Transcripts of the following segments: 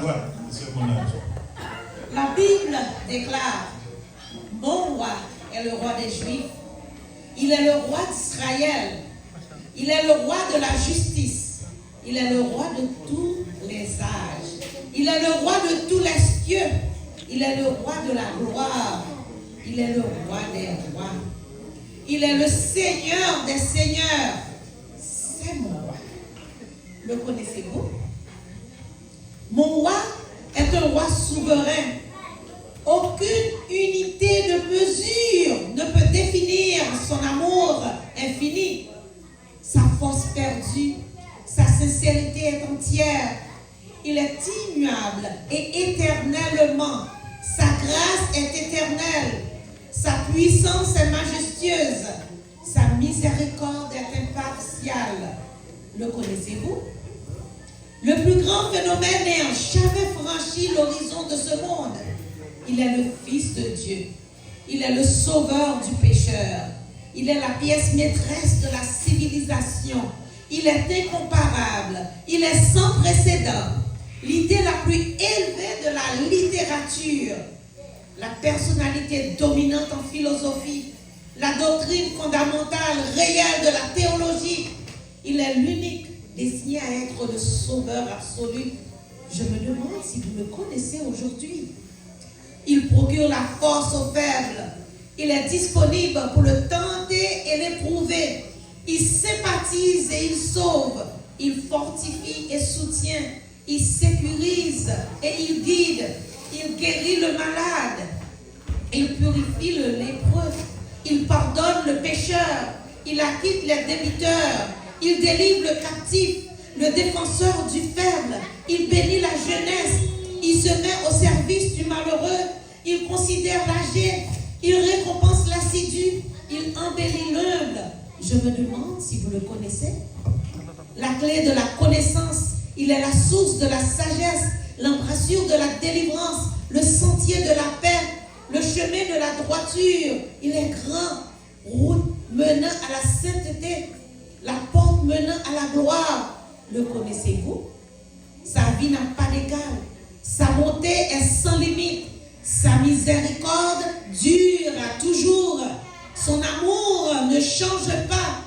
Voilà, c'est mon âge. La Bible déclare, mon roi est le roi des Juifs. Il est le roi d'Israël. Il est le roi de la justice. Il est le roi de tous les âges. Il est le roi de tous les cieux. Il est le roi de la gloire. Il est le roi des rois. Il est le Seigneur des seigneurs. C'est mon roi. Le connaissez-vous? Mon roi est un roi souverain. Aucune unité de mesure ne peut définir son amour infini, sa force perdue, sa sincérité est entière. Il est immuable et éternellement. Sa grâce est éternelle. Sa puissance est majestueuse. Sa miséricorde est impartiale. Le connaissez-vous? Le plus grand phénomène n'ayant jamais franchi l'horizon de ce monde. Il est le Fils de Dieu. Il est le sauveur du pécheur. Il est la pièce maîtresse de la civilisation. Il est incomparable. Il est sans précédent. L'idée la plus élevée de la littérature. La personnalité dominante en philosophie. La doctrine fondamentale réelle de la théologie. Il est l'unique destiné à être le sauveur absolu. Je me demande si vous le connaissez aujourd'hui. Il procure la force aux faibles. Il est disponible pour le tenter et l'éprouver. Il sympathise et il sauve. Il fortifie et soutient. Il sécurise et il guide. Il guérit le malade. Il purifie le lépreux. Il pardonne le pécheur. Il acquitte les débiteurs. Il délivre le captif, le défenseur du faible. Il bénit la jeunesse. Il se met au service du malheureux. Il considère l'âgé. Il récompense l'assidu. Il embellit l'humble. Je me demande si vous le connaissez. La clé de la connaissance. Il est la source de la sagesse, l'embrasure de la délivrance, le sentier de la paix, le chemin de la droiture. Il est grand, route menant à la sainteté, la porte menant à la gloire. Le connaissez-vous? Sa vie n'a pas d'égal. Sa bonté est sans limite. Sa miséricorde dure à toujours. Son amour ne change pas.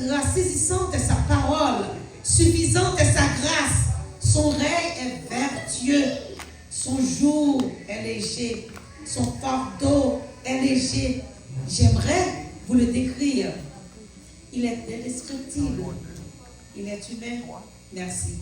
Rassaisissante est sa parole. Suffisante est sa grâce. Son règne est vertueux. Son jour est léger. Son fardeau est léger. J'aimerais vous le décrire. Il est indescriptible. Il est humain. Merci.